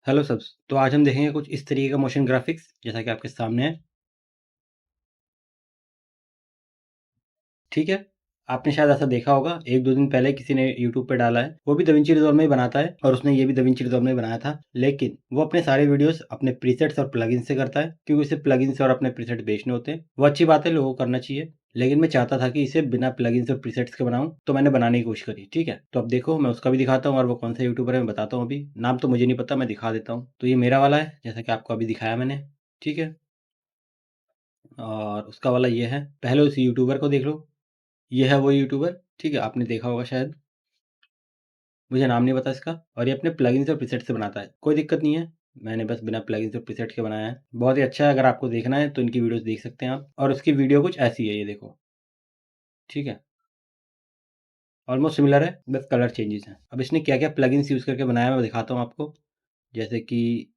Hello सबस। तो आज हम देखेंगे कुछ इस तरीके का मोशन ग्राफिक्स जैसा कि आपके सामने है। ठीक है। आपने शायद ऐसा देखा होगा, एक दो दिन पहले किसी ने यूट्यूब पे डाला है, वो भी दाविंची रिजॉल्व में ही बनाता है और उसने ये भी दाविंची रिजॉल्व में ही बनाया था। लेकिन वो अपने सारे वीडियोस अपने प्रीसेट्स और प्लगइन से करता है, क्योंकि उसे प्लगइन से और अपने प्रीसेट बेचने होते हैं। वो अच्छी बात है, लोगों को करना चाहिए। लेकिन मैं चाहता था कि इसे बिना प्लगइन और प्रीसेट्स के बनाऊं, तो मैंने बनाने की कोशिश करी। ठीक है, तो अब देखो मैं उसका भी दिखाता हूँ और वो कौन सा यूट्यूबर है मैं बताता हूँ। अभी नाम तो मुझे नहीं पता, मैं दिखा देता हूँ। तो ये मेरा वाला है, जैसा कि आपको अभी दिखाया मैंने। ठीक है, और उसका वाला ये है। पहले उस यूट्यूबर को देख लो, ये है वो यूट्यूबर। ठीक है, आपने देखा होगा शायद, मुझे नाम नहीं पता इसका। और ये अपने प्लगइन्स और प्रीसेट से बनाता है, कोई दिक्कत नहीं है। मैंने बस बिना प्लगइन्स और प्रीसेट के बनाया है, बहुत ही अच्छा है। अगर आपको देखना है तो इनकी वीडियोस देख सकते हैं आप। और उसकी वीडियो कुछ ऐसी है, ये देखो। ठीक है, ऑलमोस्ट सिमिलर है, बस कलर चेंजेस हैं। अब इसने क्या क्या प्लगइन्स यूज़ करके बनाया है मैं दिखाता हूँ आपको। जैसे कि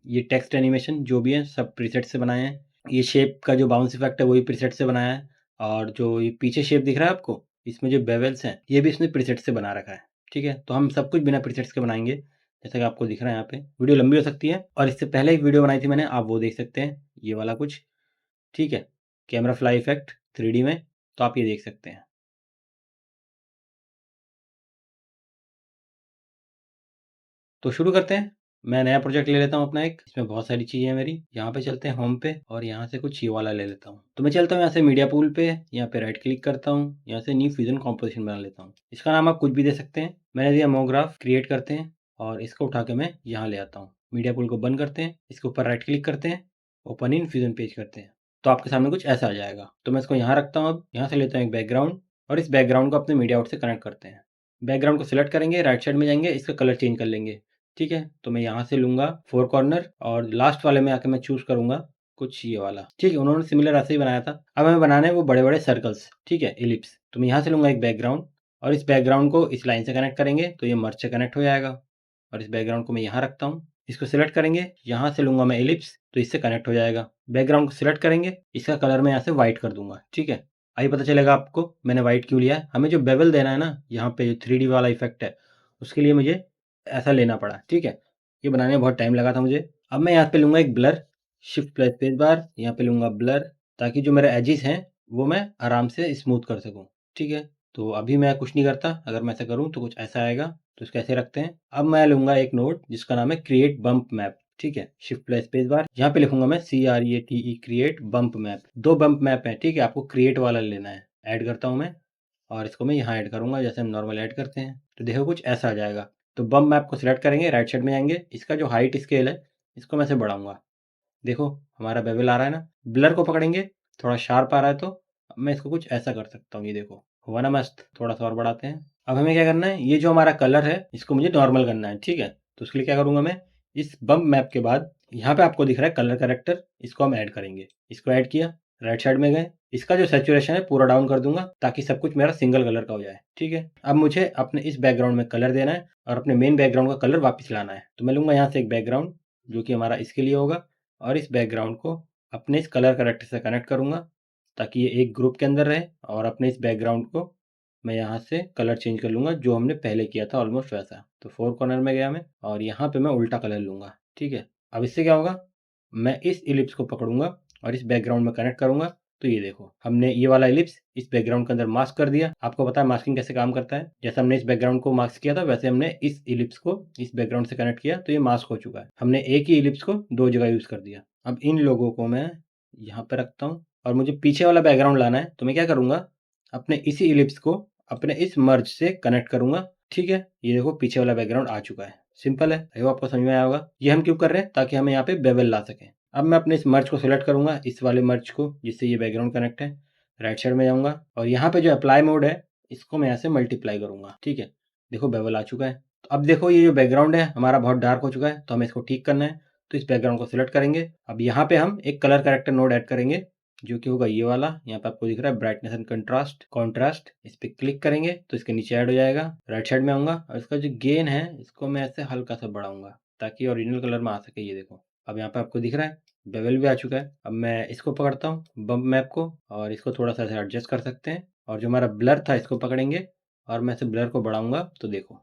ये टेक्स्ट एनिमेशन जो भी है सब प्रीसेट से बनाए हैं। ये शेप का जो बाउंस इफेक्ट है वही प्रीसेट से बनाया है। और जो ये पीछे शेप दिख रहा है आपको, इसमें जो बेवल्स हैं ये भी इसने प्रीसेट से बना रखा है। ठीक है, तो हम सब कुछ बिना प्रीसेट्स के बनाएंगे, जैसा कि आपको दिख रहा है यहाँ पे। वीडियो लंबी हो सकती है, और इससे पहले एक वीडियो बनाई थी मैंने, आप वो देख सकते हैं, ये वाला कुछ। ठीक है, कैमरा फ्लाई इफेक्ट 3D में, तो आप ये देख सकते हैं। तो शुरू करते हैं। मैं नया प्रोजेक्ट ले लेता हूँ अपना एक, इसमें बहुत सारी चीज़ें हैं मेरी। यहाँ पे चलते हैं होम पे, और यहाँ से कुछ ये वाला ले लेता हूँ। तो मैं चलता हूँ यहाँ से मीडिया पूल पे, यहाँ पे राइट क्लिक करता हूँ, यहाँ से न्यू फ्यूजन कॉम्पोजिशन बना लेता हूँ। इसका नाम आप कुछ भी दे सकते हैं, मैंने दिया मोग्राफ। क्रिएट करते हैं, और इसको उठा के मैं यहाँ ले आता हूँ। मीडिया पूल को बंद करते हैं, इसके ऊपर राइट क्लिक करते हैं, ओपन इन फ्यूजन पेज करते हैं। तो आपके सामने कुछ ऐसा आ जाएगा। तो मैं इसको यहाँ रखता हूँ। अब यहाँ से लेता हूँ एक बैकग्राउंड, और इस बैकग्राउंड को अपने मीडिया आउट से कनेक्ट करते हैं। बैकग्राउंड को सिलेक्ट करेंगे, राइट साइड में जाएंगे, इसका कलर चेंज कर लेंगे। ठीक है, तो मैं यहाँ से लूँगा 4 कॉर्नर, और लास्ट वाले में आके मैं चूज़ करूँगा कुछ ये वाला। ठीक है, उन्होंने सिमिलर ऐसे ही बनाया था। अब हमें बनाने हैं वो बड़े-बड़े सर्कल्स। ठीक है, इलिप्स। तो मैं यहाँ से लूँगा एक बैकग्राउंड, और इस बैकग्राउंड को इस लाइन से कनेक्ट करेंगे तो ये मर्ज से कनेक्ट हो जाएगा। और इस बैकग्राउंड को मैं यहाँ रखता हूँ, इसको सिलेक्ट करेंगे, यहाँ से लूँगा मैं इलिप्स, तो इससे कनेक्ट हो जाएगा। बैकग्राउंड को सिलेक्ट करेंगे, इसका कलर मैं यहाँ से व्हाइट कर दूँगा। ठीक है, आइए पता चलेगा आपको मैंने व्हाइट क्यों लिया है। हमें जो बेवल देना है ना, यहाँ पे जो 3D वाला इफेक्ट है, उसके लिए मुझे ऐसा लेना पड़ा। ठीक है, ये बनाने में बहुत टाइम लगा था मुझे। अब मैं यहाँ पे लूँगा एक blur, shift plus space bar, यहाँ पे लूँगा ब्लर, ताकि जो मेरे एजेस हैं वो मैं आराम से स्मूथ कर सकूँ। ठीक है, तो अभी मैं कुछ नहीं करता, अगर मैं ऐसा करूँ तो कुछ ऐसा आएगा। तो इसको ऐसे रखते हैं। अब मैं लूँगा एक नोड जिसका नाम है क्रिएट बम्प मैप। ठीक है, शिफ्ट प्लस स्पेस बार, यहाँ पे लिखूंगा मैं CREATE, create bump map. 2 bump map है। ठीक है, आपको क्रिएट वाला लेना है। ऐड करता हूँ मैं, और इसको मैं यहाँ ऐड करूँगा जैसे हम नॉर्मल ऐड करते हैं। तो देखो कुछ ऐसा आ जाएगा। तो बम्प मैप को सिलेक्ट करेंगे, राइट साइड में जाएंगे, इसका जो हाइट स्केल है इसको मैं ऐसे बढ़ाऊंगा। देखो हमारा बेवल आ रहा है ना। ब्लर को पकड़ेंगे, थोड़ा शार्प आ रहा है, तो अब मैं इसको कुछ ऐसा कर सकता हूँ। ये देखो हुआ ना मस्त। थोड़ा सा और बढ़ाते हैं। अब हमें क्या करना है, ये जो हमारा कलर है इसको मुझे नॉर्मल करना है। ठीक है, तो उसके लिए क्या करूँगा मैं, इस बम्प मैप के बाद यहाँ पे आपको दिख रहा है कलर करेक्टर, इसको हम ऐड करेंगे। इसको ऐड किया, राइट साइड में गए, इसका जो सैचुरेशन है पूरा डाउन कर दूंगा, ताकि सब कुछ मेरा सिंगल कलर का हो जाए। ठीक है, अब मुझे अपने इस बैकग्राउंड में कलर देना है, और अपने मेन बैकग्राउंड का कलर वापस लाना है। तो मैं लूँगा यहाँ से एक बैकग्राउंड जो कि हमारा इसके लिए होगा, और इस बैकग्राउंड को अपने इस कलर करेक्टर से कनेक्ट करूँगा, ताकि ये एक ग्रुप के अंदर रहे। और अपने इस बैकग्राउंड को मैं यहाँ से कलर चेंज कर लूँगा, जो हमने पहले किया था ऑलमोस्ट वैसा। तो 4 कॉर्नर में गया मैं, और यहाँ पे मैं उल्टा कलर लूँगा। ठीक है, अब इससे क्या होगा, मैं इस इलिप्स को पकड़ूंगा और इस बैकग्राउंड में कनेक्ट करूंगा। तो ये देखो हमने ये वाला इलिप्स इस बैकग्राउंड के अंदर मास्क कर दिया। आपको पता है मास्किंग कैसे काम करता है। जैसे हमने इस बैकग्राउंड को मास्क किया था, वैसे हमने इस इलिप्स को इस बैकग्राउंड से कनेक्ट किया, तो ये मास्क हो चुका है। हमने एक ही इलिप्स को 2 जगह यूज कर दिया। अब इन लोगों को मैं यहाँ पे रखता हूँ, और मुझे पीछे वाला बैकग्राउंड लाना है। तो मैं क्या करूंगा, अपने इसी इलिप्स को अपने इस मर्ज से कनेक्ट करूंगा। ठीक है, ये देखो पीछे वाला बैकग्राउंड आ चुका है। सिंपल है, आई होप आपको समझ में आया होगा। ये हम क्यों कर रहे हैं, ताकि हमें यहाँ पे बेवल ला सकें। अब मैं अपने इस मर्ज को सिलेक्ट करूंगा, इस वाले मर्ज को जिससे ये बैकग्राउंड कनेक्ट है। राइट साइड में जाऊंगा, और यहाँ पे जो अप्लाई मोड है इसको मैं यहाँ से मल्टीप्लाई करूंगा। ठीक है, देखो बेवल आ चुका है। तो अब देखो ये जो बैकग्राउंड है हमारा बहुत डार्क हो चुका है, तो हमें इसको ठीक करना है। तो इस बैकग्राउंड को सिलेक्ट करेंगे। अब यहाँ पे हम एक कलर करेक्टर नोड ऐड करेंगे, जो कि होगा ये वाला। यहाँ पे आपको दिख रहा है ब्राइटनेस एंड कंट्रास्ट, कॉन्ट्रास्ट। इस पे क्लिक करेंगे तो इसके नीचे ऐड हो जाएगा। राइट साइड में आऊंगा, और इसका जो गेन है इसको मैं ऐसे हल्का सा बढ़ाऊंगा, ताकि ओरिजिनल कलर में आ सके। ये देखो अब यहाँ पे आपको दिख रहा है बेवल भी आ चुका है। अब मैं इसको पकड़ता हूँ बम्प मैप को, और इसको थोड़ा सा एडजस्ट कर सकते हैं। और जो हमारा ब्लर था इसको पकड़ेंगे, और मैं इसे ब्लर को बढ़ाऊंगा। तो देखो,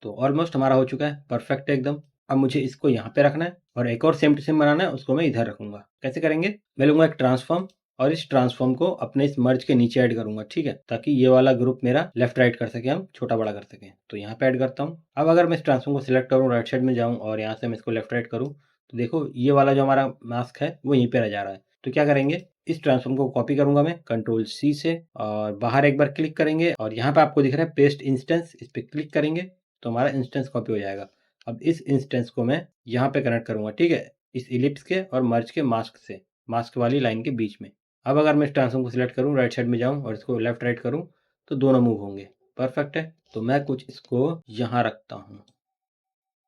तो ऑलमोस्ट हमारा हो चुका है, परफेक्ट है एकदम। अब मुझे इसको यहाँ पे रखना है और एक और सेम टू सेम बनाना है, उसको मैं इधर रखूंगा। कैसे करेंगे, मैं लूंगा एक ट्रांसफॉर्म और इस ट्रांसफॉर्म को अपने इस मर्ज के नीचे ऐड करूंगा, ठीक है, ताकि ये वाला ग्रुप मेरा लेफ्ट राइट कर सके, हम छोटा बड़ा कर सकें। तो यहाँ पे ऐड करता हूँ। अब अगर मैं इस ट्रांसफॉर्म को सिलेक्ट करूँ, राइट साइड में जाऊँ और यहाँ से मैं इसको लेफ्ट राइट करूँ, तो देखो ये वाला जो हमारा मास्क है वो यहीं पे रह जा रहा है। तो क्या करेंगे, इस ट्रांसफॉर्म को कॉपी करूंगा मैं कंट्रोल सी से और बाहर एक बार क्लिक करेंगे और यहाँ पे आपको दिख रहा है पेस्ट इंस्टेंस, इस पर क्लिक करेंगे तो हमारा इंस्टेंस कॉपी हो जाएगा। अब इस इंस्टेंस को मैं यहाँ पे कनेक्ट करूंगा, ठीक है, इस इलिप्स के और मर्ज के मास्क से, मास्क वाली लाइन के बीच में। अब अगर मैं इस ट्रांसफॉर्म को सिलेक्ट करूँ, राइट साइड में जाऊँ और इसको लेफ्ट राइट करूँ तो दोनों मूव होंगे। परफेक्ट है। तो मैं कुछ इसको यहाँ रखता हूँ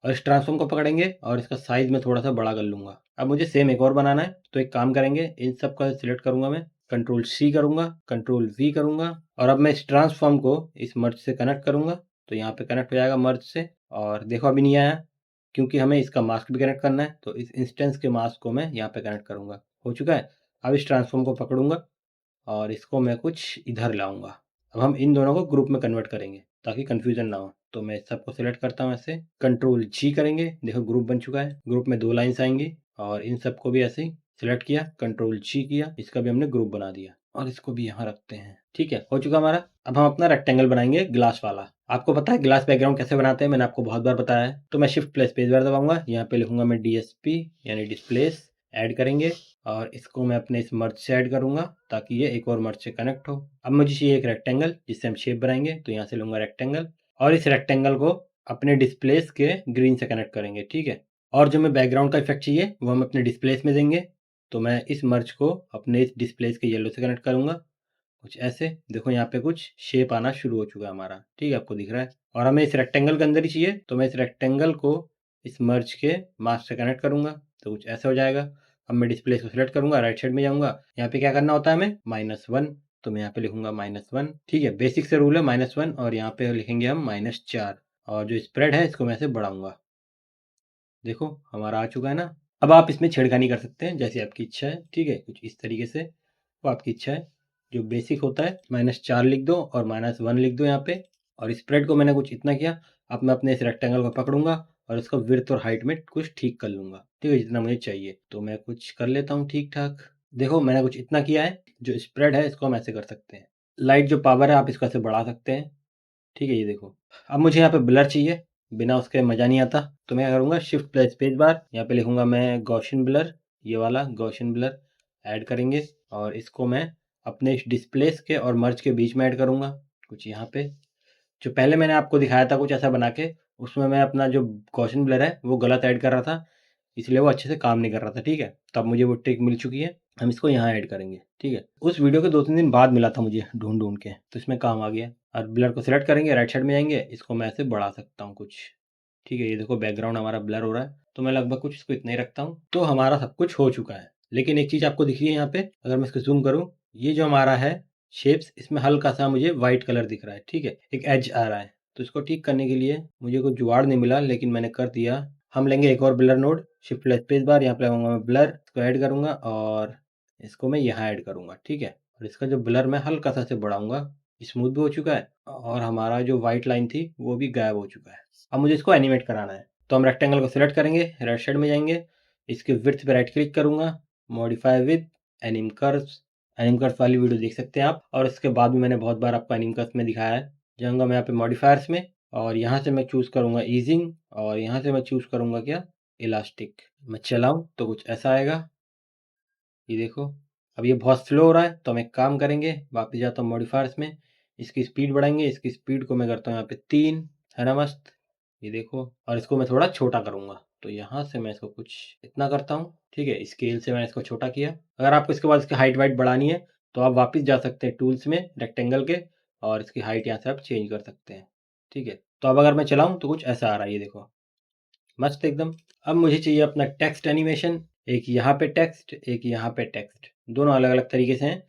और इस ट्रांसफॉर्म को पकड़ेंगे और इसका साइज में थोड़ा सा बड़ा कर लूंगा। अब मुझे सेम एक और बनाना है, तो एक काम करेंगे, इन सब का सिलेक्ट करूंगा मैं, कंट्रोल सी करूंगा, कंट्रोल वी करूंगा और अब मैं इस ट्रांसफॉर्म को इस मर्ज से कनेक्ट करूंगा। तो यहाँ पे कनेक्ट हो जाएगा मर्ज से और देखो अभी नहीं आया क्योंकि हमें इसका मास्क भी कनेक्ट करना है। तो इस इंस्टेंस के मास्क को मैं यहाँ पे कनेक्ट करूंगा, हो चुका है। अब इस ट्रांसफॉर्म को पकड़ूंगा और इसको मैं कुछ इधर लाऊंगा। अब हम इन दोनों को ग्रुप में कन्वर्ट करेंगे ताकि कंफ्यूजन ना हो। तो मैं सबको सिलेक्ट करता हूँ ऐसे, कंट्रोल जी करेंगे, देखो ग्रुप बन चुका है। ग्रुप में 2 लाइन्स आएंगी और इन सबको भी ऐसे ही सिलेक्ट किया, कंट्रोल जी किया, इसका भी हमने ग्रुप बना दिया और इसको भी यहाँ रखते हैं। ठीक है, हो चुका हमारा। अब हम अपना रेक्टेंगल बनाएंगे ग्लास वाला। आपको पता है ग्लास बैकग्राउंड कैसे बनाते हैं, मैंने आपको बहुत बार बताया है। तो मैं शिफ्ट प्लस स्पेस बार दबाऊंगा, यहाँ पे लिखूंगा मैं DSP यानी डिस्प्लेस, ऐड करेंगे और इसको मैं अपने इस मर्ज से ऐड करूंगा ताकि ये एक और मर्ज से कनेक्ट हो। अब मुझे चाहिए एक रेक्टेंगल जिससे हम शेप बनाएंगे, तो यहाँ से लूंगा रेक्टेंगल और इस रेक्टेंगल को अपने डिस्प्लेस के ग्रीन से कनेक्ट करेंगे, ठीक है। और जो मैं बैकग्राउंड का इफेक्ट चाहिए वो हम अपने डिस्प्लेस में देंगे। तो मैं इस मर्ज को अपने इस डिस्प्लेस के येलो से कनेक्ट करूंगा, कुछ ऐसे। देखो यहाँ पे कुछ शेप आना शुरू हो चुका है हमारा, ठीक है, आपको दिख रहा है। और हमें इस रेक्टेंगल के अंदर ही चाहिए, तो मैं इस रेक्टेंगल को इस मर्ज के मास्क से कनेक्ट करूंगा, तो कुछ ऐसा हो जाएगा। अब मैं डिस्प्ले को सिलेक्ट करूंगा, राइट साइड में जाऊंगा, यहाँ पे क्या करना होता है हमें, -1। तो मैं यहाँ पे लिखूंगा -1, ठीक है, बेसिक से रूल है -1 और यहाँ पे लिखेंगे हम -4 और जो स्प्रेड है इसको मैं ऐसे बढ़ाऊंगा। देखो हमारा आ चुका है ना। अब आप इसमें छेड़खानी कर सकते हैं जैसी आपकी इच्छा है, ठीक है, कुछ इस तरीके से, वो आपकी इच्छा है। जो बेसिक होता है -4 लिख दो और -1 लिख दो यहाँ पे। और स्प्रेड को मैंने कुछ इतना किया। अब मैं अपने इस रेक्टेंगल को पकड़ूंगा और इसको विड्थ और हाइट में कुछ ठीक कर लूंगा, ठीक है, जितना मुझे चाहिए। तो मैं कुछ कर लेता हूँ ठीक ठाक। देखो मैंने कुछ इतना किया है। जो स्प्रेड है इसको हम ऐसे कर सकते हैं, लाइट जो पावर है आप इसको ऐसे बढ़ा सकते हैं, ठीक है, ये देखो। अब मुझे यहाँ पे ब्लर चाहिए, बिना उसके मज़ा नहीं आता। तो मैं क्या करूँगा, शिफ्ट प्लस स्पेस बार, यहाँ पे लिखूँगा मैं गॉसियन ब्लर, ये वाला गॉसियन ब्लर ऐड करेंगे और इसको मैं अपने इस डिस्प्लेस के और मर्ज के बीच में ऐड करूँगा, कुछ यहाँ पे। जो पहले मैंने आपको दिखाया था कुछ ऐसा बना के, उसमें मैं अपना जो गॉसियन ब्लर है वो गलत ऐड कर रहा था, इसलिए वो अच्छे से काम नहीं कर रहा था, ठीक है। तो अब मुझे वो ट्रिक मिल चुकी है, हम इसको यहाँ ऐड करेंगे, ठीक है। उस वीडियो के 2-3 दिन बाद मिला था मुझे ढूंढ के, तो इसमें काम आ गया। और ब्लर को सिलेक्ट करेंगे, राइट साइड में जाएंगे, इसको मैं ऐसे बढ़ा सकता हूँ कुछ, ठीक है। ये देखो बैकग्राउंड हमारा ब्लर हो रहा है, तो मैं लगभग कुछ इसको इतना ही रखता हूँ, तो हमारा सब कुछ हो चुका है। लेकिन एक चीज़ आपको दिख रही है यहाँ पे, अगर मैं इसको जूम करूँ, ये जो हमारा है शेप्स, इसमें हल्का सा मुझे व्हाइट कलर दिख रहा है, ठीक है, एक एज आ रहा है। तो इसको ठीक करने के लिए मुझे कोई जुगाड़ नहीं मिला, लेकिन मैंने कर दिया। हम लेंगे एक और blur node, shift plus space bar, यहाँ पे लगाऊंगा मैं ब्लर, इसको ऐड करूंगा और इसको मैं यहाँ ऐड करूंगा, ठीक है। और इसका जो ब्लर मैं हल्का सा से बढ़ाऊंगा, स्मूथ भी हो चुका है और हमारा जो व्हाइट लाइन थी वो भी गायब हो चुका है। अब मुझे इसको एनिमेट कराना है, तो हम रेक्टेंगल को सिलेक्ट करेंगे, राइट साइड में जाएंगे, इसके विड्थ पे राइट क्लिक करूंगा, मॉडिफाई विद एनिम कर्व्स। एनिम कर्व्स वाली वीडियो देख सकते हैं आप, और इसके बाद भी मैंने बहुत बार आपको एनिम कर्व्स में दिखाया है। जाऊंगा मैं यहाँ पे मॉडिफायर्स में और यहाँ से मैं चूज़ करूंगा ईजिंग और यहाँ से मैं चूज़ करूंगा क्या, इलास्टिक। मैं चलाऊं तो कुछ ऐसा आएगा, ये देखो। अब ये बहुत स्लो हो रहा है, तो हम एक काम करेंगे, वापस जाता हूँ मॉडिफायर्स में, इसकी स्पीड बढ़ाएंगे, इसकी स्पीड को मैं करता हूँ यहाँ पे 3, है ना, मस्त। ये देखो, और इसको मैं थोड़ा छोटा करूँगा, तो यहाँ से मैं इसको कुछ इतना करता हूँ, ठीक है। स्केल से मैंने इसको छोटा किया। अगर आपको इसके बाद इसकी हाइट वाइट बढ़ानी है तो आप वापस जा सकते हैं टूल्स में रेक्टेंगल के, और इसकी हाइट यहाँ से आप चेंज कर सकते हैं, ठीक है। तो अब अगर मैं चलाऊँ तो कुछ ऐसा आ रहा है, ये देखो, मस्त एकदम। अब मुझे चाहिए अपना टेक्स्ट एनिमेशन, एक यहाँ पे टेक्स्ट, एक यहाँ पे टेक्स्ट, दोनों अलग अलग तरीके से हैं।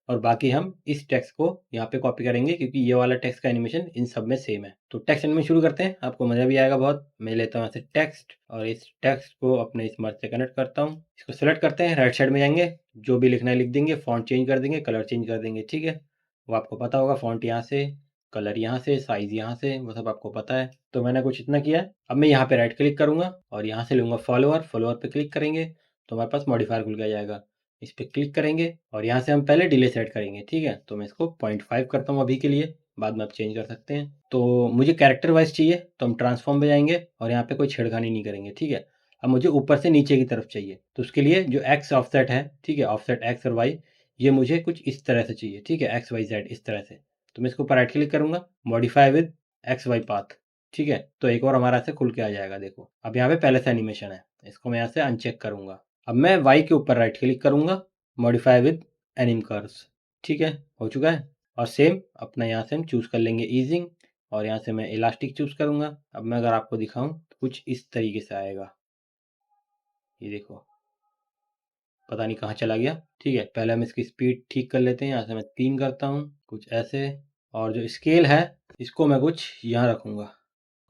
और बाकी हम इस टेक्स्ट को यहाँ पे कॉपी करेंगे क्योंकि ये वाला टेक्स्ट का एनिमेशन इन सब में सेम है। तो टेक्स्ट एनिमेशन शुरू करते हैं, आपको मज़ा भी आएगा बहुत। मैं लेता हूँ यहाँ से टेक्स्ट और इस टेक्स्ट को अपने इस मर्ज से कनेक्ट करता हूँ। इसको सेलेक्ट करते हैं, राइट साइड में जाएंगे, जो भी लिखना है लिख देंगे, फॉन्ट चेंज कर देंगे, कलर चेंज कर देंगे, ठीक है। वो आपको पता होगा, फॉन्ट यहाँ से, कलर यहाँ से, साइज़ यहाँ से, वो सब आपको पता है। तो मैंने कुछ इतना किया है। अब मैं यहाँ पे राइट क्लिक करूँगा और यहाँ से लूँगा फॉलोअर, फॉलोअर पे क्लिक करेंगे तो हमारे पास मॉडिफायर खुल के आ जाएगा। इस पे क्लिक करेंगे और यहाँ से हम पहले डिले सेट करेंगे, ठीक है? तो मैं इसको 0.5 करता हूँ अभी के लिए, बाद में आप चेंज कर सकते हैं। तो मुझे कैरेक्टर वाइज़ चाहिए तो हम ट्रांसफॉर्म पे जाएँगे और यहाँ पे कोई छेड़खानी नहीं करेंगे, ठीक है? अब मुझे ऊपर से नीचे की तरफ चाहिए, तो उसके लिए जो एक्स ऑफसेट है, ठीक है? ऑफसेट एक्स और वाई, ये मुझे कुछ इस तरह से चाहिए, ठीक है? एक्स, वाई, ज़ेड इस तरह से। तो मैं इसके ऊपर राइट क्लिक करूँगा, modify with x y path, ठीक है? तो एक और हमारा ऐसे खुल के आ जाएगा देखो। अब यहाँ पे पहले से एनिमेशन है, इसको मैं यहाँ से अनचेक करूँगा। अब मैं वाई के ऊपर राइट क्लिक करूँगा, मॉडिफाई विद एनिम कर्व्स, ठीक है? हो चुका है। और सेम अपना यहाँ से हम चूज़ कर लेंगे ईजिंग और यहाँ से मैं इलास्टिक चूज़ करूँगा। अब मैं अगर आपको दिखाऊँ तो कुछ इस तरीके से आएगा। ये देखो, पता नहीं कहाँ चला गया, ठीक है? पहले हम इसकी स्पीड ठीक कर लेते हैं, यहाँ से मैं 3 करता हूँ, कुछ ऐसे। और जो स्केल है इसको मैं कुछ यहाँ रखूँगा,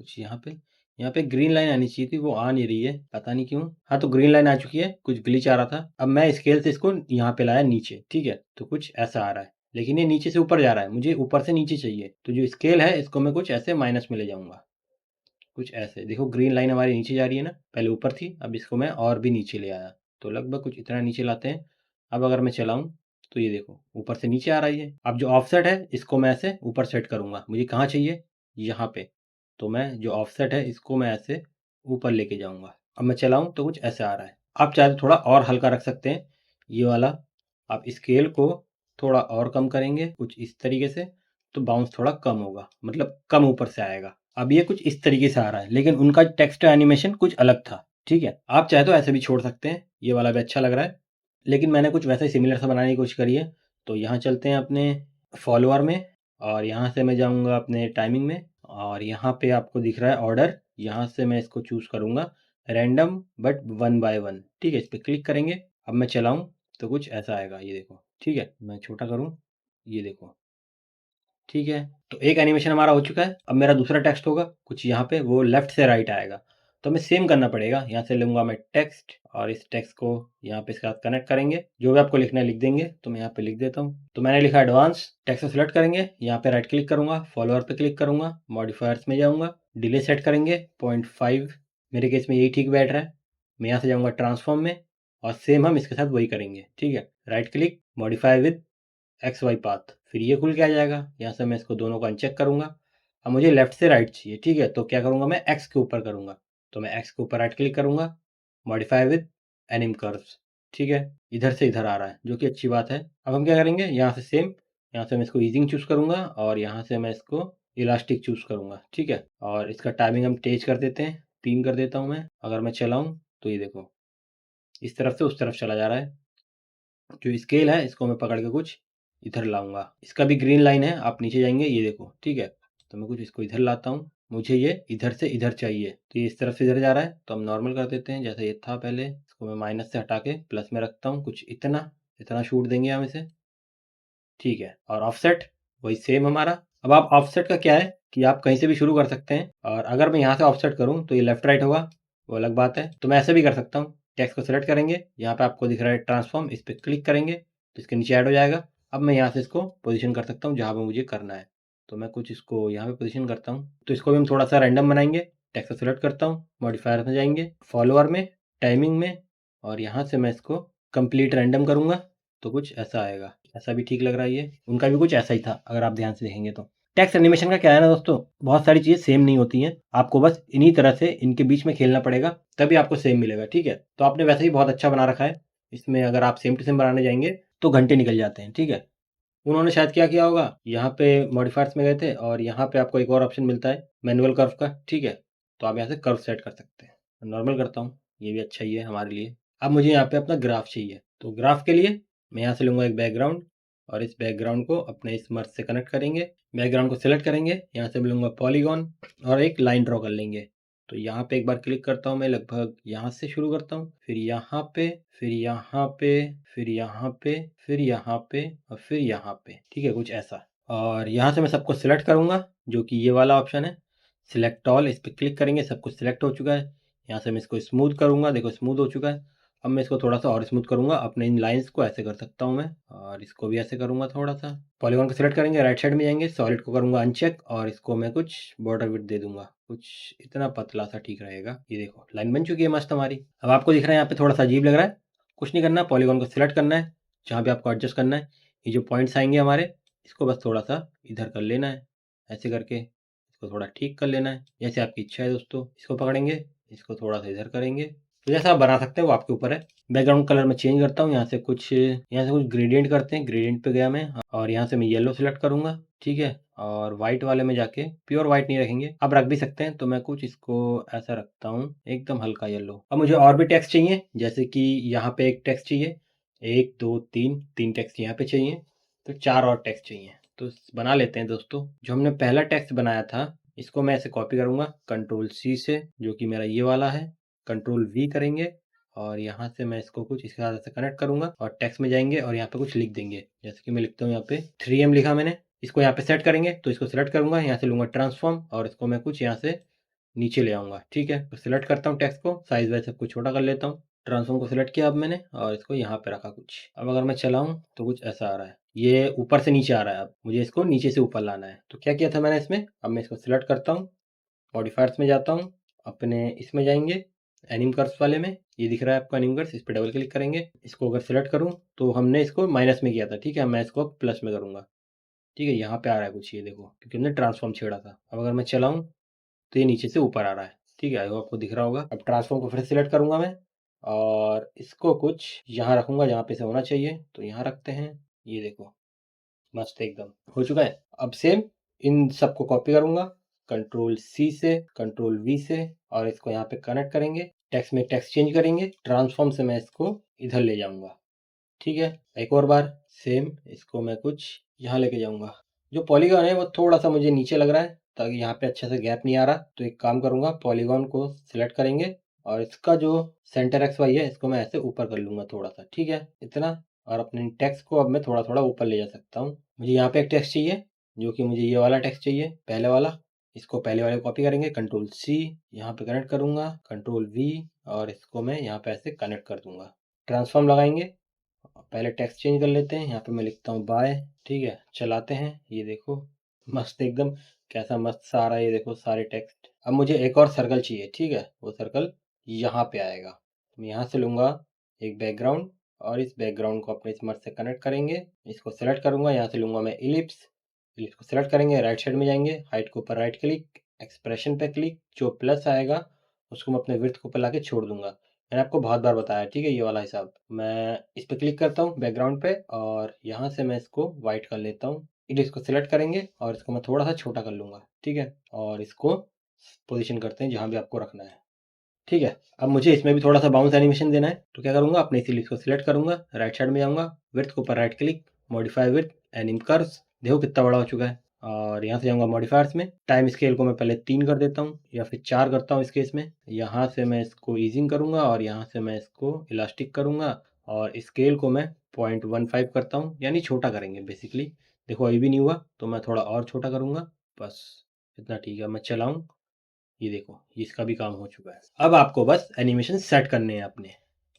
कुछ यहाँ पे ग्रीन लाइन आनी चाहिए थी, वो आ नहीं रही है, पता नहीं क्यों। हाँ, तो ग्रीन लाइन आ चुकी है, कुछ ग्लिच आ रहा था। अब मैं स्केल से इसको यहाँ पे लाया नीचे, ठीक है? तो कुछ ऐसा आ रहा है, लेकिन ये नीचे से ऊपर जा रहा है, मुझे ऊपर से नीचे चाहिए। तो जो स्केल है इसको मैं कुछ ऐसे माइनस में ले जाऊँगा, कुछ ऐसे। देखो ग्रीन लाइन हमारी नीचे जा रही है ना, पहले ऊपर थी, अब इसको मैं और भी नीचे ले आया, तो लगभग कुछ इतना नीचे लाते हैं। अब अगर मैं चलाऊं तो ये देखो ऊपर से नीचे आ रही है। अब जो ऑफसेट है इसको मैं ऐसे ऊपर सेट करूंगा, मुझे कहाँ चाहिए, यहाँ पे। तो मैं जो ऑफसेट है इसको मैं ऐसे ऊपर लेके जाऊंगा। अब मैं चलाऊं तो कुछ ऐसे आ रहा है। आप चाहे तो थोड़ा और हल्का रख सकते हैं ये वाला। आप स्केल को थोड़ा और कम करेंगे कुछ इस तरीके से, तो बाउंस थोड़ा कम होगा, मतलब कम ऊपर से आएगा। अब ये कुछ इस तरीके से आ रहा है, लेकिन उनका टेक्स्ट एनिमेशन कुछ अलग था, ठीक है? आप चाहे तो ऐसे भी छोड़ सकते हैं, ये वाला भी अच्छा लग रहा है, लेकिन मैंने कुछ वैसे ही सिमिलर सा बनाने की कोशिश करी है। तो यहाँ चलते हैं अपने फॉलोअर में और यहाँ से मैं जाऊँगा अपने टाइमिंग में और यहाँ पे आपको दिख रहा है ऑर्डर, यहाँ से मैं इसको चूज़ करूँगा रैंडम बट 1 बाय 1, ठीक है? इस पे क्लिक करेंगे। अब मैं चलाऊँ तो कुछ ऐसा आएगा, ये देखो, ठीक है? मैं छोटा करूँ, ये देखो, ठीक है? तो एक एनिमेशन हमारा हो चुका है। अब मेरा दूसरा टेक्स्ट होगा कुछ यहाँ पे, वो लेफ्ट से राइट आएगा, तो हमें सेम करना पड़ेगा। यहाँ से लूँगा मैं टेक्स्ट और इस टेक्स्ट को यहाँ पे इसके साथ कनेक्ट करेंगे। जो भी आपको लिखना है लिख देंगे, तो मैं यहाँ पे लिख देता हूँ। तो मैंने लिखा एडवांस, टेक्स्ट को सिलेक्ट करेंगे, यहाँ पे राइट क्लिक करूँगा, फॉलोअर पे क्लिक करूँगा, मॉडिफायर्स में जाऊँगा, डिले सेट करेंगे 0.5, मेरे केस में यही ठीक बैठ रहा है। मैं यहाँ से जाऊँगा ट्रांसफॉर्म में और सेम हम इसके साथ वही करेंगे, ठीक है? Right click, modify with x y path, फिर ये खुल के आ जाएगा। यहाँ से मैं इसको दोनों को अनचेक करूँगा। अब मुझे लेफ्ट से राइट चाहिए, ठीक है? तो क्या करूँगा, मैं एक्स के ऊपर करूँगा। तो मैं एक्स के ऊपर राइट क्लिक करूँगा, मॉडिफाई विद एनिम कर्व्स, ठीक है? इधर से इधर आ रहा है, जो कि अच्छी बात है। अब हम क्या करेंगे, यहाँ से सेम, यहाँ से मैं इसको ईजिंग चूज़ करूँगा और यहाँ से मैं इसको इलास्टिक चूज़ करूँगा, ठीक है? और इसका टाइमिंग हम तेज कर देते हैं, 3 कर देता हूँ मैं। अगर मैं चलाऊँ तो ये देखो, इस तरफ से उस तरफ चला जा रहा है। जो स्केल है इसको मैं पकड़ के कुछ इधर लाऊंगा। इसका भी ग्रीन लाइन है, आप नीचे जाएंगे, ये देखो, ठीक है? तो मैं कुछ इसको इधर लाता हूँ, मुझे ये इधर से इधर चाहिए, तो ये इस तरफ से इधर जा रहा है, तो हम नॉर्मल कर देते हैं जैसा ये था पहले। इसको मैं माइनस से हटा के प्लस में रखता हूँ, कुछ इतना इतना शूट देंगे हम इसे, ठीक है? और ऑफसेट वही सेम हमारा। अब आप ऑफसेट का क्या है कि आप कहीं से भी शुरू कर सकते हैं, और अगर मैं यहाँ से ऑफसेट करूँ तो ये लेफ्ट राइट होगा, वो अलग बात है। तो मैं ऐसे भी कर सकता हूँ, टेक्स्ट को सेलेक्ट करेंगे, यहाँ पे आपको दिख रहा है ट्रांसफॉर्म, इस पर क्लिक करेंगे तो इसके नीचे ऐड हो जाएगा। अब मैं यहाँ से इसको पोजीशन कर सकता हूँ जहाँ पे मुझे करना है, तो मैं कुछ इसको यहाँ पे पोजीशन करता हूँ। तो इसको भी हम थोड़ा सा रैंडम बनाएंगे। टेक्स्ट को सेलेक्ट करता हूँ, मॉडिफायर में जाएंगे, फॉलोअर में, टाइमिंग में, और यहाँ से मैं इसको कंप्लीट रैंडम करूँगा, तो कुछ ऐसा आएगा। ऐसा भी ठीक लग रहा है ये, उनका भी कुछ ऐसा ही था अगर आप ध्यान से देखेंगे तो। टेक्स्ट एनिमेशन का क्या है ना दोस्तों, बहुत सारी चीज़ें सेम नहीं होती हैं, आपको बस इन्हीं तरह से इनके बीच में खेलना पड़ेगा, तभी आपको सेम मिलेगा, ठीक है? तो आपने वैसे ही बहुत अच्छा बना रखा है, इसमें अगर आप सेम टू सेम बनाने जाएंगे तो घंटे निकल जाते हैं, ठीक है? उन्होंने शायद क्या किया होगा, यहाँ पे मॉडिफायर्स में गए थे और यहाँ पे आपको एक और ऑप्शन मिलता है मैनुअल कर्व का, ठीक है? तो आप यहाँ से कर्व सेट कर सकते हैं। नॉर्मल करता हूँ, ये भी अच्छा ही है हमारे लिए। अब मुझे यहाँ पे अपना ग्राफ चाहिए, तो ग्राफ के लिए मैं यहाँ से लूँगा एक बैकग्राउंड और इस बैकग्राउंड को अपने इस मर्ज से कनेक्ट करेंगे। बैकग्राउंड को सिलेक्ट करेंगे, यहाँ से मैं लूँगा पॉलीगॉन और एक लाइन ड्रॉ कर लेंगे। तो यहाँ पे एक बार क्लिक करता हूँ मैं, लगभग यहाँ से शुरू करता हूँ, फिर यहाँ पे, फिर यहाँ पे, फिर यहाँ पे, फिर यहाँ पे और फिर यहाँ पे, ठीक है? कुछ ऐसा। और यहाँ से मैं सबको सिलेक्ट करूँगा, जो कि ये वाला ऑप्शन है, सिलेक्ट ऑल, इस पर क्लिक करेंगे, सब कुछ सिलेक्ट हो चुका है। यहाँ से मैं इसको स्मूथ करूँगा, देखो स्मूथ हो चुका है। अब मैं इसको थोड़ा सा और स्मूथ करूंगा, अपने इन लाइंस को ऐसे कर सकता हूँ मैं, और इसको भी ऐसे करूंगा थोड़ा सा। पॉलीगॉन को सिलेक्ट करेंगे, राइट साइड में जाएंगे, सॉलिड को करूंगा अनचेक, और इसको मैं कुछ बॉर्डर विड्थ दे दूंगा, कुछ इतना पतला सा ठीक रहेगा। ये देखो लाइन बन चुकी है मस्त हमारी। अब आपको दिख रहा है यहाँ पे थोड़ा सा अजीब लग रहा है, कुछ नहीं करना, पॉलीगॉन को सिलेक्ट करना है, जहाँ पे आपको एडजस्ट करना है, ये जो पॉइंट्स आएंगे हमारे, इसको बस थोड़ा सा इधर कर लेना है, ऐसे करके इसको थोड़ा ठीक कर लेना है, जैसे आपकी इच्छा है दोस्तों। इसको पकड़ेंगे, इसको थोड़ा सा इधर करेंगे, तो जैसा आप बना सकते हैं वो आपके ऊपर है। बैकग्राउंड कलर मैं चेंज करता हूँ, यहाँ से कुछ ग्रेडियंट करते हैं, ग्रेडियंट पे गया मैं, और यहाँ से मैं येलो सेलेक्ट करूंगा, ठीक है। और व्हाइट वाले में जाके, प्योर व्हाइट नहीं रखेंगे, आप रख भी सकते हैं, तो मैं कुछ इसको ऐसा रखता हूँ, एकदम हल्का येलो। अब मुझे और भी टेक्स्ट चाहिए, जैसे कि यहाँ पे एक टेक्स्ट चाहिए, 1 2 3 टेक्स्ट यहाँ पे चाहिए, तो 4 और टेक्स्ट चाहिए, तो बना लेते हैं दोस्तों। जो हमने पहला टेक्स्ट बनाया था, इसको मैं ऐसे कॉपी करूंगा कंट्रोल सी से, जो कि मेरा ये वाला है, कंट्रोल वी करेंगे, और यहाँ से मैं इसको कुछ इसके साथ ऐसे कनेक्ट करूंगा, और टेक्स्ट में जाएंगे और यहाँ पे कुछ लिख देंगे, जैसे कि मैं लिखता हूँ यहाँ पे 3M लिखा मैंने। इसको यहाँ पे सेट करेंगे, तो इसको सिलेक्ट करूंगा, यहाँ से लूंगा ट्रांसफॉर्म, और इसको मैं कुछ यहाँ से नीचे ले आऊंगा, ठीक है। तो सिलेक्ट करता हूँ टेक्स्ट को, साइज वाइज सब कुछ छोटा कर लेता हूँ, ट्रांसफॉर्म को सिलेक्ट किया अब मैंने, और इसको यहाँ पे रखा कुछ। अब अगर मैं चलाऊँ तो कुछ ऐसा आ रहा है, ये ऊपर से नीचे आ रहा है, अब मुझे इसको नीचे से ऊपर लाना है। तो क्या किया था मैंने इसमें, अब मैं इसको सिलेक्ट करता हूँ, मॉडिफायर्स में जाता हूँ, अपने इसमें जाएंगे, एनिम कर्व्स वाले में, ये दिख रहा है आपका एनिम कर्व्स, इस पर डबल क्लिक करेंगे। इसको अगर सिलेक्ट करूँ तो हमने इसको माइनस में किया था, ठीक है, मैं इसको प्लस में करूँगा, ठीक है। यहाँ पे आ रहा है कुछ, ये देखो, क्योंकि हमने ट्रांसफॉर्म छेड़ा था। अब अगर मैं चलाऊँ तो ये नीचे से ऊपर आ रहा है, ठीक है, वो आपको दिख रहा होगा। अब ट्रांसफॉर्म को फिर सिलेक्ट करूंगा मैं, और इसको कुछ यहाँ रखूंगा जहाँ पे से होना चाहिए, तो यहाँ रखते हैं, ये देखो मस्त एकदम हो चुका है। अब सेम इन सबको कॉपी करूंगा, कंट्रोल सी से, कंट्रोल वी से, और इसको यहाँ पे कनेक्ट करेंगे, टेक्स्ट में टेक्स्ट चेंज करेंगे, ट्रांसफॉर्म से मैं इसको इधर ले जाऊंगा, ठीक है। एक और बार सेम इसको मैं कुछ यहाँ लेके जाऊंगा। जो पॉलीगॉन है वो थोड़ा सा मुझे नीचे लग रहा है, ताकि यहाँ पे अच्छे से गैप नहीं आ रहा, तो एक काम करूंगा, पॉलीगॉन को सिलेक्ट करेंगे, और इसका जो सेंटर एक्स वाई है, इसको मैं ऐसे ऊपर कर लूंगा थोड़ा सा, ठीक है, इतना। और अपने टेक्स्ट को अब मैं थोड़ा थोड़ा ऊपर ले जा सकता हूँ। मुझे यहाँ पे एक टेक्स्ट चाहिए, जो कि मुझे ये वाला टेक्स्ट चाहिए, पहले वाला। इसको पहले वाले कॉपी करेंगे, कंट्रोल सी, यहाँ पे कनेक्ट करूंगा, कंट्रोल वी, और इसको मैं यहाँ पे ऐसे कनेक्ट कर दूंगा, ट्रांसफॉर्म लगाएंगे, पहले टेक्स्ट चेंज कर लेते हैं, यहाँ पे मैं लिखता हूँ बाय, ठीक है, चलाते हैं, ये देखो मस्त एकदम, कैसा मस्त सा आ रहा है, ये देखो सारे टेक्स्ट। अब मुझे एक और सर्कल चाहिए, ठीक है, वो सर्कल यहाँ पे आएगा, तो मैं यहाँ से लूँगा एक बैकग्राउंड, और इस बैकग्राउंड को अपने स्मर्ट से कनेक्ट करेंगे, इसको सेलेक्ट करूँगा, यहाँ से लूँगा मैं इलिप्स, इलिप्स को सेलेक्ट करेंगे, राइट साइड में जाएंगे, हाइट के ऊपर राइट क्लिक, एक्सप्रेशन पे क्लिक, जो प्लस आएगा उसको मैं अपने विड्थ के ऊपर लाके छोड़ दूंगा। मैंने आपको बहुत बार बताया, ठीक है, ये वाला हिसाब। मैं इस पे क्लिक करता हूँ बैकग्राउंड पे, और यहाँ से मैं इसको वाइट कर लेता हूँ, इसको सिलेक्ट करेंगे, और इसको मैं थोड़ा सा छोटा कर लूँगा, ठीक है, और इसको पोजीशन करते हैं जहाँ भी आपको रखना है, ठीक है। अब मुझे इसमें भी थोड़ा सा बाउंस एनिमेशन देना है, तो क्या करूँगा, अपने इसी लिस्ट को सिलेक्ट करूँगा, राइट साइड में जाऊँगा, विड्थ के ऊपर right click, modify width, एनिम curves, देखो कितना बड़ा हो चुका है। और यहाँ से जाऊँगा मॉडिफायर्स में, टाइम स्केल को मैं पहले 3 कर देता हूँ, या फिर 4 करता हूँ इस केस में। यहाँ से मैं इसको ईजिंग करूँगा, और यहाँ से मैं इसको इलास्टिक करूँगा, और स्केल को मैं 0.15 करता हूँ, यानी छोटा करेंगे बेसिकली। देखो अभी भी नहीं हुआ, तो मैं थोड़ा और छोटा करूँगा, बस इतना ठीक है। मैं चलाऊँ, ये देखो इसका भी काम हो चुका है। अब आपको बस एनिमेशन सेट करने हैं अपने,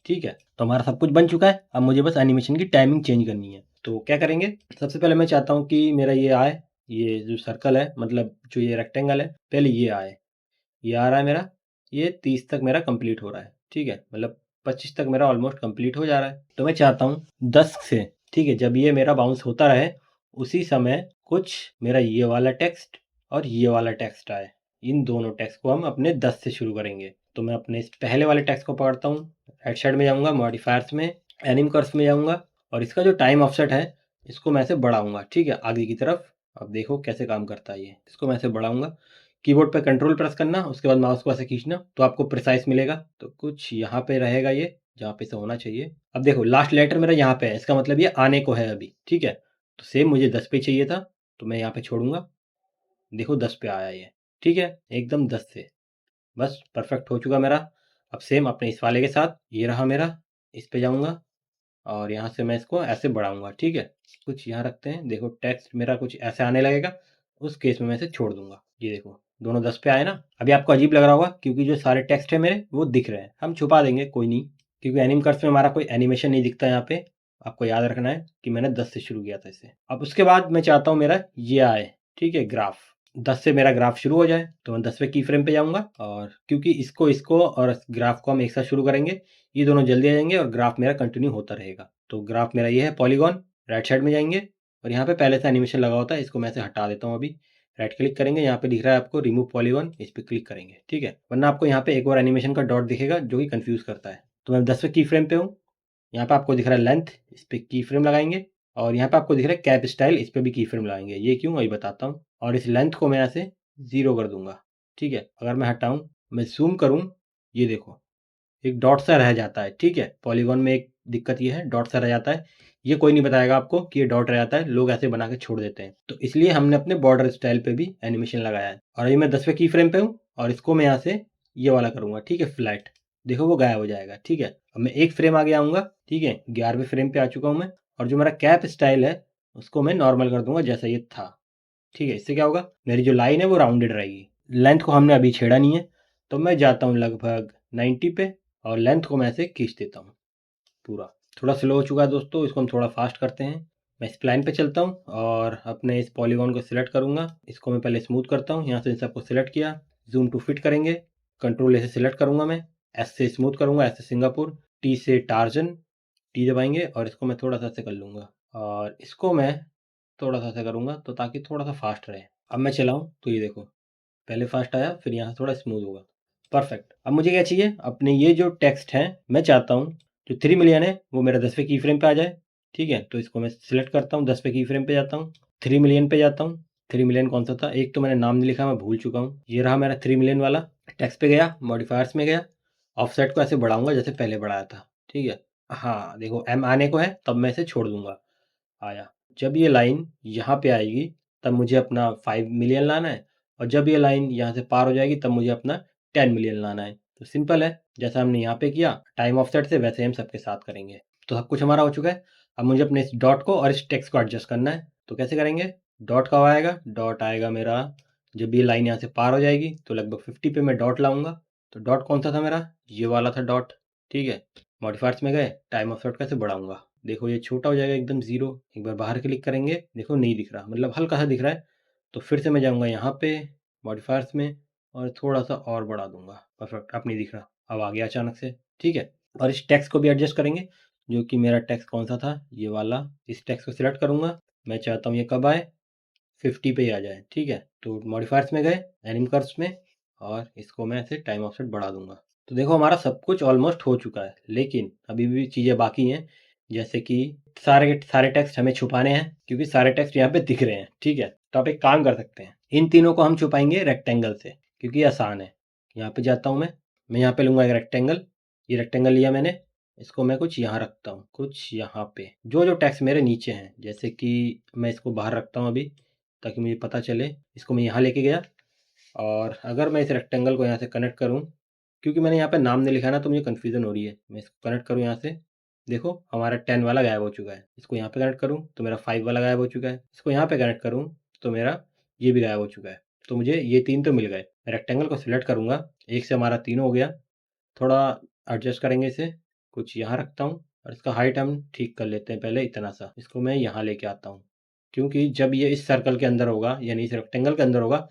ठीक है। तो हमारा सब कुछ बन चुका है, अब मुझे बस एनिमेशन की टाइमिंग चेंज करनी है। तो क्या करेंगे, सबसे पहले मैं चाहता हूँ कि मेरा ये आए, ये जो सर्कल है, मतलब जो ये रेक्टेंगल है, पहले ये आए, ये आ रहा है मेरा, ये 30 तक मेरा कंप्लीट हो रहा है, ठीक है, मतलब 25 तक मेरा ऑलमोस्ट कंप्लीट हो जा रहा है। तो मैं चाहता हूँ 10 से, ठीक है, जब ये मेरा बाउंस होता रहे, उसी समय कुछ मेरा ये वाला टेक्स्ट और ये वाला टेक्स्ट आए, इन दोनों टेक्स्ट को हम अपने 10 से शुरू करेंगे। तो मैं अपने इस पहले वाले टेक्स्ट को पकड़ता हूँ, राइट साइड में जाऊँगा, मॉडिफायर्स में, एनिम कर्व्स में जाऊँगा, और इसका जो टाइम ऑफसेट है, इसको मैं ऐसे बढ़ाऊँगा, ठीक है, आगे की तरफ। अब देखो कैसे काम करता है ये, इसको मैं ऐसे बढ़ाऊँगा, कीबोर्ड पे कंट्रोल प्रेस करना, उसके बाद माउस को ऐसे खींचना, तो आपको प्रिसाइज मिलेगा। तो कुछ यहाँ पे रहेगा, ये जहाँ पे से होना चाहिए। अब देखो लास्ट लेटर मेरा यहाँ पे है, इसका मतलब ये आने को है अभी, ठीक है। तो सेम मुझे 10 पे चाहिए था, तो मैं यहाँ पे छोड़ूंगा, देखो 10 पे आया ये, ठीक है, एकदम 10 से, बस परफेक्ट हो चुका मेरा। अब सेम अपने इस वाले के साथ, ये रहा मेरा, इस पे जाऊँगा, और यहाँ से मैं इसको ऐसे बढ़ाऊंगा, ठीक है। कुछ यहाँ रखते हैं, देखो टेक्स्ट मेरा कुछ ऐसे आने लगेगा, उस केस में मैं इसे छोड़ दूंगा। ये देखो दोनों 10 पे आए ना। अभी आपको अजीब लग रहा होगा, क्योंकि जो सारे टेक्स्ट है मेरे वो दिख रहे हैं, हम छुपा देंगे, कोई नहीं, क्योंकि एनिम कर्व्स में हमारा कोई एनिमेशन नहीं दिखता यहाँ पे। आपको याद रखना है कि मैंने 10 से शुरू किया था इसे। अब उसके बाद मैं चाहता हूँ मेरा ये आए, ठीक है, ग्राफ 10 से मेरा ग्राफ शुरू हो जाए। तो मैं 10वें की फ्रेम पे जाऊंगा, और क्योंकि इसको और ग्राफ को हम एक साथ शुरू करेंगे, ये दोनों जल्दी आ जाएंगे और ग्राफ मेरा कंटिन्यू होता रहेगा। तो ग्राफ मेरा ये है पॉलीगॉन। राइट साइड में जाएंगे और यहाँ पे पहले से एनिमेशन लगा होता है, इसको मैं से हटा देता हूँ अभी। राइट क्लिक करेंगे, यहाँ पे दिख रहा है आपको रिमूव पॉलीगॉन, इस पर क्लिक करेंगे, ठीक है। वरना आपको यहाँ पे एक और एनिमेशन का डॉट दिखेगा जो कि कंफ्यूज करता है। तो मैं 10वें की फ्रेम पे हूँ। यहाँ पे आपको दिख रहा है लेंथ, इस पर की फ्रेम लगाएंगे। और यहाँ पे आपको दिख रहा है कैप स्टाइल, इस पर भी की फ्रेम लगाएंगे। ये क्यों, वही बताता हूँ। और इस लेंथ को मैं यहाँ से 0 कर दूंगा, ठीक है। अगर मैं हटाऊँ, मैं जूम करूँ, ये देखो एक डॉट सा रह जाता है, ठीक है। पॉलीगॉन में एक दिक्कत ये है, डॉट सा रह जाता है। ये कोई नहीं बताएगा आपको कि ये डॉट रह जाता है, लोग ऐसे बना के छोड़ देते हैं। तो इसलिए हमने अपने बॉर्डर स्टाइल पे भी एनिमेशन लगाया है। और अभी मैं 10वें की फ्रेम पे हूँ और इसको मैं यहाँ से ये वाला करूँगा, ठीक है, फ्लैट। देखो वो गायब हो जाएगा, ठीक है। अब मैं एक फ्रेम आगे आऊँगा, ठीक है, 11वें फ्रेम पे आ चुका हूँ मैं। और जो मेरा कैप स्टाइल है उसको मैं नॉर्मल कर दूंगा जैसा ये था, ठीक है। इससे क्या होगा, मेरी जो लाइन है वो राउंडेड रहेगी। लेंथ को हमने अभी छेड़ा नहीं है, तो मैं जाता हूँ लगभग 90 पे और लेंथ को मैं ऐसे खींच देता हूँ पूरा। थोड़ा स्लो हो चुका है दोस्तों, इसको हम थोड़ा फास्ट करते हैं। मैं स्प्लाइन पे चलता हूँ और अपने इस पॉलीगॉन को सिलेक्ट करूँगा। इसको मैं पहले स्मूथ करता हूँ, यहाँ से इन सबको सिलेक्ट किया, जूम टू फिट करेंगे, कंट्रोल ए से सिलेक्ट करूँगा मैं, एस से स्मूथ करूँगा, एस से सिंगापुर, टी से टार्जन, टी दबाएंगे और इसको मैं थोड़ा सा ऐसे कर लूँगा और इसको मैं थोड़ा सा ऐसे करूँगा तो ताकि थोड़ा सा फास्ट रहे। अब मैं चलाऊँ तो ये देखो पहले फास्ट आया, फिर यहाँ थोड़ा स्मूथ होगा, परफेक्ट। अब मुझे क्या चाहिए, अपने ये जो टेक्स्ट है मैं चाहता हूँ जो 3 मिलियन है वो मेरा 10वें की फ्रेम पे आ जाए, ठीक है। तो इसको मैं सिलेक्ट करता हूँ, 10वें की फ्रेम पे जाता हूँ, 3 मिलियन पे जाता हूँ। 3 मिलियन कौन सा था, एक तो मैंने नाम नहीं लिखा, मैं भूल चुका हूँ। ये रहा मेरा 3 मिलियन वाला। टेक्स्ट पे गया, मॉडिफायर्स में गया, ऑफसेट को ऐसे बढ़ाऊंगा जैसे पहले बढ़ाया था, ठीक है। हाँ देखो एम आने को है, तब मैं इसे छोड़ दूंगा, आया। जब ये लाइन यहाँ पे आएगी तब मुझे अपना 5 मिलियन लाना है, और जब ये लाइन यहाँ से पार हो जाएगी तब मुझे अपना 10 मिलियन लाना है। तो सिंपल है, जैसा हमने यहाँ पे किया टाइम ऑफसेट से, वैसे हम सबके साथ करेंगे। तो सब कुछ हमारा हो चुका है। अब मुझे अपने इस डॉट को और इस टेक्स्ट को एडजस्ट करना है। तो कैसे करेंगे, डॉट कब आएगा, डॉट आएगा मेरा जब ये लाइन यहाँ से पार हो जाएगी, तो लगभग 50 पे मैं डॉट लाऊंगा। तो डॉट कौन सा था मेरा, ये वाला था डॉट, ठीक है। मॉडिफायर्स में गए, टाइम ऑफसेट कैसे बढ़ाऊंगा, देखो ये छोटा हो जाएगा एकदम 0। एक बार बाहर क्लिक करेंगे, देखो नहीं दिख रहा, मतलब हल्का सा दिख रहा है। तो फिर से मैं जाऊंगा यहाँ पे मॉडिफायर्स में और थोड़ा सा और बढ़ा दूंगा, परफेक्ट। अब नहीं दिख रहा, अब आ गया अचानक से, ठीक है। और इस टेक्स्ट को भी एडजस्ट करेंगे, जो कि मेरा टेक्स्ट कौन सा था, ये वाला। इस टेक्स्ट को सिलेक्ट करूंगा, मैं चाहता हूँ ये कब आए, 50 पे ही आ जाए, ठीक है। तो मॉडिफायर्स में गए, एनिम कर्व्स में, और इसको मैं ऐसे टाइम ऑफसेट बढ़ा दूंगा। तो देखो हमारा सब कुछ ऑलमोस्ट हो चुका है, लेकिन अभी भी चीज़ें बाकी हैं। जैसे कि सारे के सारे टेक्स्ट हमें छुपाने हैं, क्योंकि सारे टेक्स्ट यहाँ पे दिख रहे हैं, ठीक है। तो आप एक काम कर सकते हैं, इन तीनों को हम छुपाएंगे रेक्टेंगल से, क्योंकि ये आसान है। यहाँ पे जाता हूँ मैं यहाँ पे लूँगा एक रेक्टेंगल। ये रेक्टेंगल लिया मैंने, इसको मैं कुछ यहाँ रखता हूँ, कुछ यहाँ पे, जो जो टेक्स्ट मेरे नीचे हैं। जैसे कि मैं इसको बाहर रखता हूँ अभी, ताकि मुझे पता चले। इसको मैं यहाँ लेके गया, और अगर मैं इस रेक्टेंगल को यहाँ से कनेक्ट करूँ, क्योंकि मैंने यहाँ पे नाम नहीं लिखा ना, तो मुझे कन्फ्यूज़न हो रही है। मैं इसको कनेक्ट करूँ यहाँ से, देखो हमारा 10 वाला गायब हो चुका है। इसको यहाँ पे कनेक्ट करूँ तो मेरा 5 वाला गायब हो चुका है। इसको यहाँ पे कनेक्ट करूँ तो मेरा ये भी गायब हो चुका है। तो मुझे ये 3 तो मिल गए। रेक्टेंगल को सिलेक्ट करूँगा, एक से हमारा तीनों हो गया। थोड़ा एडजस्ट करेंगे इसे, कुछ यहाँ रखता हूँ, और इसका हाइट हम ठीक कर लेते हैं पहले इतना सा। इसको मैं यहाँ लेके आता हूँ, क्योंकि जब ये इस सर्कल के अंदर होगा, यानी इस रेक्टेंगल के अंदर होगा,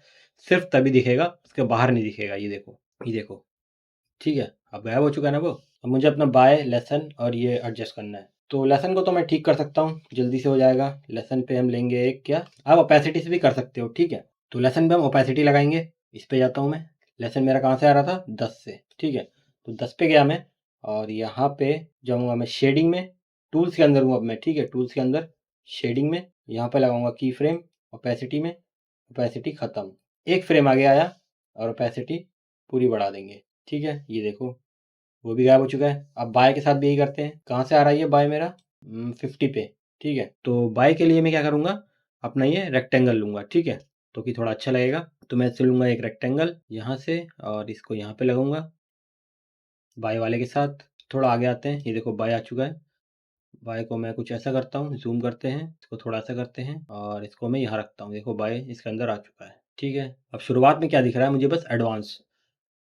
सिर्फ तभी दिखेगा, उसके बाहर नहीं दिखेगा। ये देखो, ये देखो, ठीक है। अब गायब हो चुका है ना वो। अब मुझे अपना बाय लेसन और ये एडजस्ट करना है। तो लेसन को तो मैं ठीक कर सकता हूँ, जल्दी से हो जाएगा। लेसन पे हम लेंगे एक, क्या आप ओपेसिटी से भी कर सकते हो, ठीक है। तो लेसन पे हम ओपेसिटी लगाएंगे। इस पे जाता हूँ मैं, लेसन मेरा कहाँ से आ रहा था, 10 से, ठीक है। तो 10 पे गया मैं, और यहाँ पे जाऊँगा मैं शेडिंग में, टूल्स के अंदर हूँ अब मैं, ठीक है। टूल्स के अंदर शेडिंग में, यहाँ पे लगाऊंगा की फ्रेम, ओपेसिटी में, ओपेसिटी ख़त्म। एक फ्रेम आगे आया और ओपेसिटी पूरी बढ़ा देंगे, ठीक है। ये देखो वो भी गायब हो चुका है। अब बाय के साथ भी यही करते हैं। कहाँ से आ रहा है ये बाय मेरा, 50 पे, ठीक है। तो बाय के लिए मैं क्या करूँगा, अपना ये रेक्टेंगल लूँगा, ठीक है, तो कि थोड़ा अच्छा लगेगा। तो मैं इससे लूँगा एक रेक्टेंगल यहाँ से, और इसको यहाँ पे लगाऊंगा बाय वाले के साथ। थोड़ा आगे आते हैं, ये देखो बाय आ चुका है। बाय को मैं कुछ ऐसा करता हूँ, जूम करते हैं, इसको थोड़ा ऐसा करते हैं, और इसको मैं यहाँ रखता हूँ। देखो बाय इसके अंदर आ चुका है, ठीक है। अब शुरुआत में क्या दिख रहा है मुझे, बस एडवांस।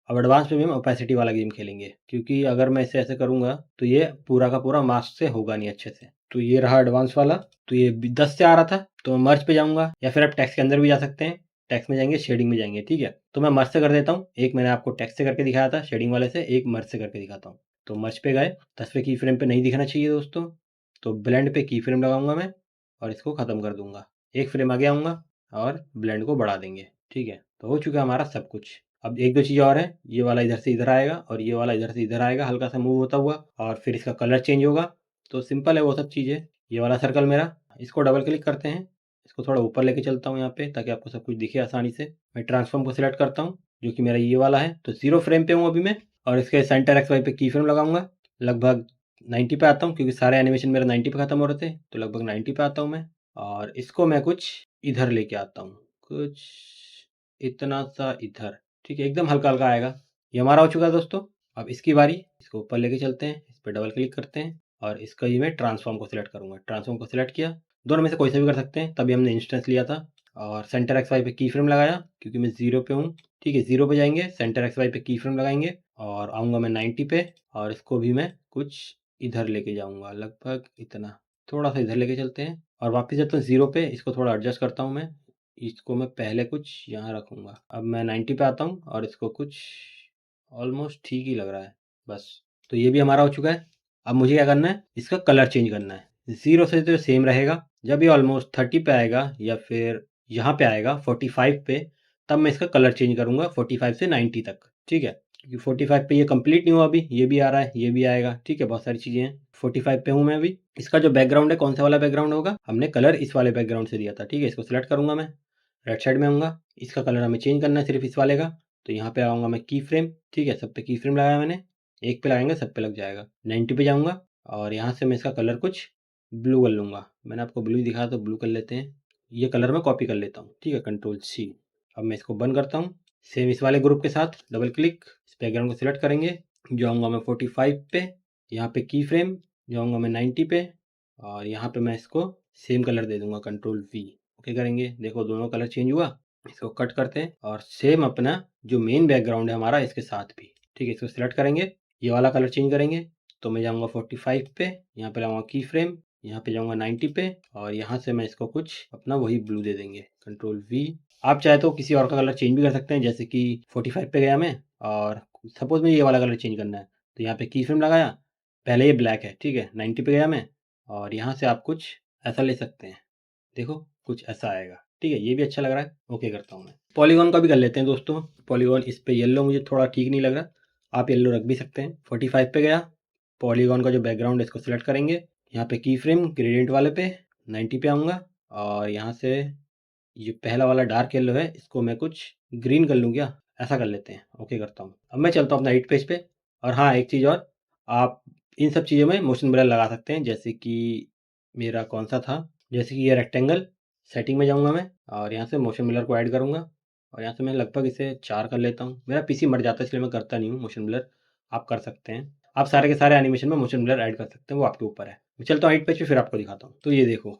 अब एडवांस में भी हम ओपेसिटी वाला गेम खेलेंगे, क्योंकि अगर मैं इसे ऐसे करूँगा तो ये पूरा का पूरा मास्क से होगा नहीं अच्छे से। तो ये रहा एडवांस वाला, तो ये 10 से आ रहा था, तो मैं मर्ज पे जाऊँगा, या फिर आप टेक्स्ट के अंदर भी जा सकते हैं। टेक्स्ट में जाएंगे, शेडिंग में जाएंगे, ठीक है। तो मैं मर्ज से कर देता हूँ। एक मैंने आपको टेक्स्ट से करके दिखाया था शेडिंग वाले से, एक मर्ज से करके दिखाता हूँ। तो मर्ज पे गए, 10वें की फ्रेम पे नहीं दिखना चाहिए दोस्तों, तो ब्लेंड पे की फ्रेम लगाऊंगा मैं और इसको ख़त्म कर दूंगा। एक फ्रेम आगे आऊँगा और ब्लेंड को बढ़ा देंगे, ठीक है। तो हो चुका हमारा सब कुछ। अब एक दो चीज़ और है, ये वाला इधर से इधर आएगा और ये वाला इधर से इधर आएगा, हल्का सा मूव होता हुआ, और फिर इसका कलर चेंज होगा। तो सिंपल है वो सब चीज़ें। ये वाला सर्कल मेरा, इसको डबल क्लिक करते हैं, इसको थोड़ा ऊपर लेके चलता हूँ यहाँ पे, ताकि आपको सब कुछ दिखे आसानी से। मैं ट्रांसफॉर्म को सिलेक्ट करता हूँ, जो कि मेरा ये वाला है। तो 0 फ्रेम पे हूँ अभी मैं, और इसके सेंटर एक्स वाई पे की फ्रेम लगाऊंगा। लगभग 90 पे आता हूँ, क्योंकि सारे एनिमेशन मेरे 90 पे ख़त्म हो रहे थे, तो लगभग 90 पे आता हूँ मैं। और इसको मैं कुछ इधर लेके आता हूँ, कुछ इतना सा इधर, ठीक है। एकदम हल्का हल्का आएगा। ये हमारा हो चुका है दोस्तों। अब इसकी बारी, इसको ऊपर लेके चलते हैं, इस पर डबल क्लिक करते हैं और इसका ये मैं ट्रांसफॉर्म को सिलेक्ट करूंगा। ट्रांसफॉर्म को सिलेक्ट किया, दोनों में से कोई सा भी कर सकते हैं, तभी हमने इंस्टेंस लिया था। और सेंटर एक्स वाई पे की फ्रेम लगाया, क्योंकि मैं 0 पे हूँ, ठीक है। 0 पे जाएंगे, सेंटर एक्स वाई पे की फ्रेम लगाएंगे और आऊँगा मैं 90 पे, और इसको भी मैं कुछ इधर लेके जाऊँगा, लगभग इतना, थोड़ा सा इधर लेके चलते हैं। और वापस जाता हूँ 0 पे, इसको थोड़ा एडजस्ट करता हूँ मैं, इसको मैं पहले कुछ यहाँ रखूँगा। अब मैं 90 पे आता हूँ और इसको कुछ ऑलमोस्ट ठीक ही लग रहा है, बस। तो ये भी हमारा हो चुका है। अब मुझे क्या करना है, इसका कलर चेंज करना है। 0 से तो सेम रहेगा, जब ये ऑलमोस्ट 30 पे आएगा या फिर यहाँ पे आएगा 45 पे, तब मैं इसका कलर चेंज करूँगा 45 से 90 तक, ठीक है। क्योंकि 45 पे ये कंप्लीट नहीं हुआ अभी, ये भी आ रहा है, ये भी आएगा, ठीक है। बहुत सारी चीज़ें हैं। 45 पे हूँ मैं अभी। इसका जो बैकग्राउंड है, कौन सा वाला बैकग्राउंड होगा, हमने कलर इस वाले बैकग्राउंड से दिया था, ठीक है। इसको सिलेक्ट करूँगा मैं, राइट साइड में आऊँगा, इसका कलर हमें चेंज करना है सिर्फ इस वाले का। तो यहाँ पे आऊँगा मैं की फ्रेम, ठीक है। सब पे की फ्रेम लगाया मैंने, एक पे लगाएंगे सब पे लग जाएगा। 90 पे जाऊँगा और यहाँ से मैं इसका कलर कुछ ब्लू कर लूँगा। मैंने आपको ब्लू दिखाया तो ब्लू कर लेते हैं। ये कलर मैं कॉपी कर लेता हूँ, ठीक है, कंट्रोल सी। अब मैं इसको बंद करता हूँ। सेम इस वाले ग्रुप के साथ डबल क्लिक, इस बैकग्राउंड को सिलेक्ट करेंगे, जाऊँगा मैं 45 पे, यहाँ पे की फ्रेम, जाऊँगा मैं 90 पे, और यहाँ पे मैं इसको सेम कलर दे दूँगा, कंट्रोल वी। ओके करेंगे, देखो दोनों कलर चेंज हुआ। इसको कट करते हैं और सेम अपना जो मेन बैकग्राउंड है हमारा, इसके साथ भी, ठीक है। इसको सिलेक्ट करेंगे, ये वाला कलर चेंज करेंगे। तो मैं जाऊँगा 45 पे, यहाँ पे लाऊँगा की फ्रेम, यहाँ पे जाऊँगा 90 पे, और यहाँ से मैं इसको कुछ अपना वही ब्लू दे देंगे, कंट्रोल वी। आप चाहे तो किसी और का कलर चेंज भी कर सकते हैं, जैसे कि 45 पे गया मैं, और सपोज में ये वाला कलर चेंज करना है, तो यहाँ पे की फ्रेम लगाया, पहले ये ब्लैक है, ठीक है। 90 पे गया मैं, और यहाँ से आप कुछ ऐसा ले सकते हैं, देखो कुछ ऐसा आएगा, ठीक है। ये भी अच्छा लग रहा है, ओके करता हूँ मैं। पॉलीगॉन का भी कर लेते हैं दोस्तों। पॉलीगॉन इस पे येलो मुझे थोड़ा ठीक नहीं लग रहा, आप येलो रख भी सकते हैं। 45 पे गया, पॉलीगॉन का जो बैकग्राउंड है इसको सिलेक्ट करेंगे, यहाँ पे की फ्रेम ग्रेडियंट वाले पे 90 पे आऊँगा, और यहाँ से ये पहला वाला डार्क येलो है, इसको मैं कुछ ग्रीन कर लूँ क्या, ऐसा कर लेते हैं, ओके करता हूँ। अब मैं चलता हूँ अपना एडिट पेज पे। और हाँ, एक चीज़ और, आप इन सब चीज़ों में मोशन ब्लर लगा सकते हैं, जैसे कि मेरा कौन सा था, जैसे कि ये रेक्टेंगल, सेटिंग में जाऊँगा मैं और यहाँ से मोशन ब्लर को ऐड करूँगा, और यहाँ से मैं लगभग इसे 4 कर लेता हूँ। मेरा पीसी मर जाता है, इसलिए मैं करता नहीं हूँ मोशन ब्लर। आप कर सकते हैं, आप सारे के सारे एनिमेशन में मोशन ब्लर ऐड कर सकते हैं, वो आपके ऊपर है। मैं चलता हूँ एडिट पेज पे, फिर आपको दिखाता हूँ। तो ये देखो,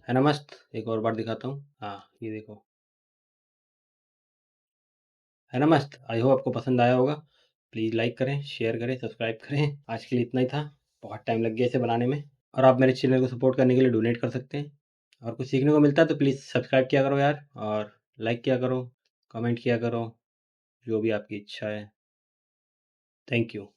है ना मस्त। एक और बार दिखाता हूँ, हाँ ये देखो, है ना मस्त। आई होप आपको पसंद आया होगा। प्लीज़ लाइक करें, शेयर करें, सब्सक्राइब करें। आज के लिए इतना ही था, बहुत टाइम लग गया इसे बनाने में। और आप मेरे चैनल को सपोर्ट करने के लिए डोनेट कर सकते हैं। और कुछ सीखने को मिलता है तो प्लीज़ सब्सक्राइब किया करो यार, और लाइक किया करो, कमेंट किया करो, जो भी आपकी इच्छा है। Thank you.